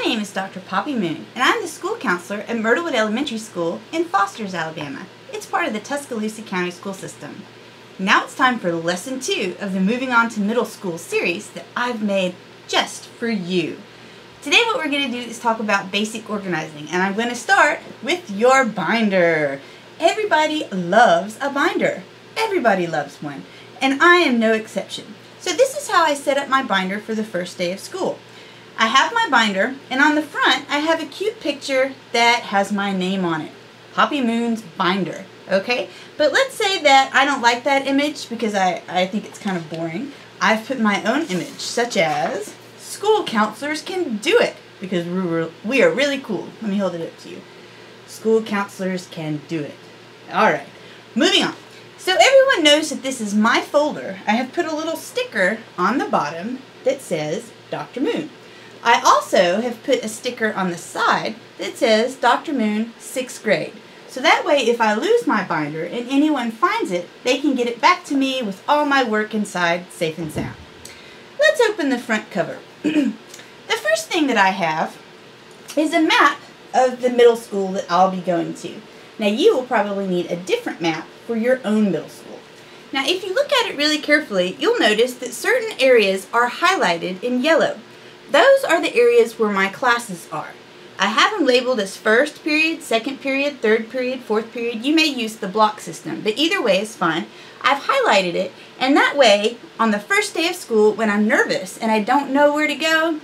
name is Dr. Poppy Moon, and I'm the school counselor at Myrtlewood Elementary School in Fosters, Alabama. It's part of the Tuscaloosa County School System. Now it's time for Lesson 2 of the Moving On to Middle School series that I've made just for you. Today what we're going to do is talk about basic organizing, and I'm going to start with your binder. Everybody loves a binder. Everybody loves one, and I am no exception. So this is how I set up my binder for the first day of school. I have my binder, and on the front I have a cute picture that has my name on it. Poppy Moon's binder, okay? But let's say that I don't like that image because I think it's kind of boring. I've put my own image, such as school counselors can do it, because we are really cool. Let me hold it up to you. School counselors can do it. Alright, moving on. So everyone knows that this is my folder. I have put a little sticker on the bottom that says Dr. Moon. I also have put a sticker on the side that says Dr. Moon 6th grade. So that way if I lose my binder and anyone finds it, they can get it back to me with all my work inside safe and sound. Let's open the front cover. The first thing that I have is a map of the middle school that I'll be going to. Now you will probably need a different map for your own middle school. Now if you look at it really carefully, you'll notice that certain areas are highlighted in yellow. Those are the areas where my classes are. I have them labeled as first period, second period, third period, fourth period. You may use the block system, but either way is fine. I've highlighted it, and that way, on the first day of school, when I'm nervous and I don't know where to go,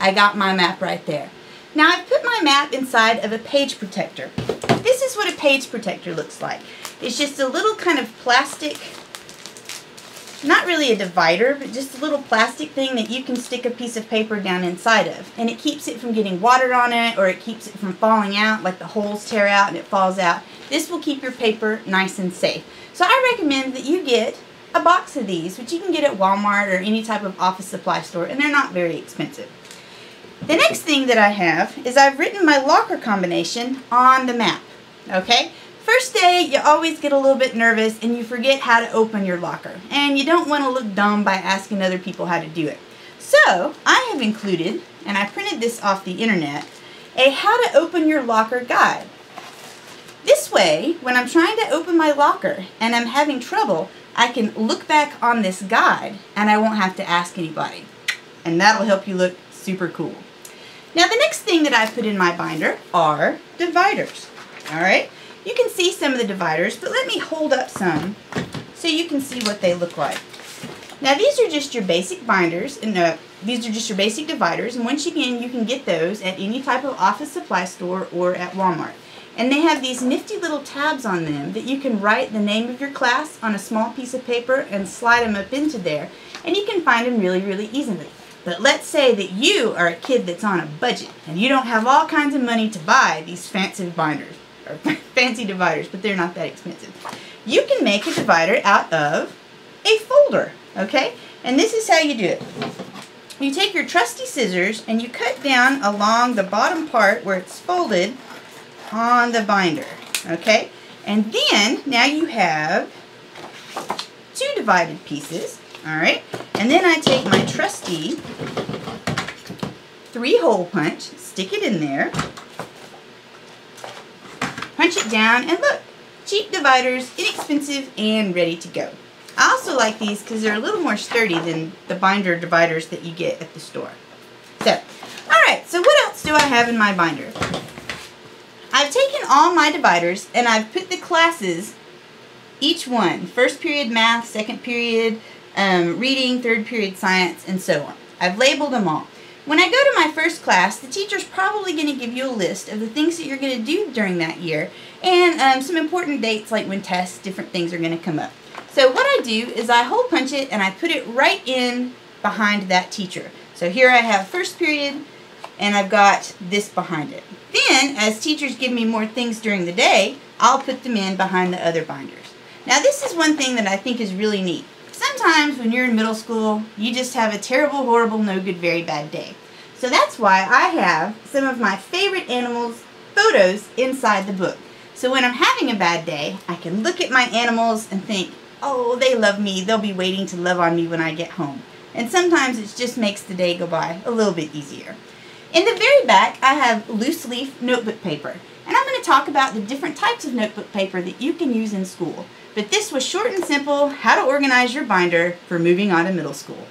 I got my map right there. Now I've put my map inside of a page protector. This is what a page protector looks like. It's just a little kind of plastic, not really a divider, but just a little plastic thing that you can stick a piece of paper down inside of. And it keeps it from getting water on it, or it keeps it from falling out, like the holes tear out and it falls out. This will keep your paper nice and safe. So I recommend that you get a box of these, which you can get at Walmart or any type of office supply store, and they're not very expensive. The next thing that I have is I've written my locker combination on the map, okay? First day, you always get a little bit nervous and you forget how to open your locker. And you don't want to look dumb by asking other people how to do it. So, I have included, and I printed this off the internet, a how to open your locker guide. This way, when I'm trying to open my locker and I'm having trouble, I can look back on this guide and I won't have to ask anybody. And that'll help you look super cool. Now the next thing that I put in my binder are dividers. Alright? You can see some of the dividers, but let me hold up some so you can see what they look like. Now these are just your basic binders, and these are just your basic dividers, and once again you can get those at any type of office supply store or at Walmart. And they have these nifty little tabs on them that you can write the name of your class on a small piece of paper and slide them up into there, and you can find them really, really easily. But let's say that you are a kid that's on a budget and you don't have all kinds of money to buy these fancy binders. Or fancy dividers, but they're not that expensive. You can make a divider out of a folder, okay? And this is how you do it. You take your trusty scissors and you cut down along the bottom part where it's folded on the binder, okay? And then, now you have two divided pieces, all right? And then I take my trusty 3-hole punch, stick it in there, punch it down, and look, cheap dividers, inexpensive, and ready to go. I also like these because they're a little more sturdy than the binder dividers that you get at the store. So, alright, so what else do I have in my binder? I've taken all my dividers and I've put the classes, each one, first period math, second period reading, third period science, and so on. I've labeled them all. When I go to my first class, the teacher's probably going to give you a list of the things that you're going to do during that year and some important dates like when tests, different things are going to come up. So what I do is I hole punch it and I put it right in behind that teacher. So here I have first period and I've got this behind it. Then, as teachers give me more things during the day, I'll put them in behind the other binders. Now this is one thing that I think is really neat. Sometimes when you're in middle school, you just have a terrible, horrible, no good, very bad day. So that's why I have some of my favorite animals' photos inside the book. So when I'm having a bad day, I can look at my animals and think, oh, they love me. They'll be waiting to love on me when I get home. And sometimes it just makes the day go by a little bit easier. In the very back, I have loose leaf notebook paper, and I'm going to talk about the different types of notebook paper that you can use in school. But this was short and simple, how to organize your binder for moving on to middle school.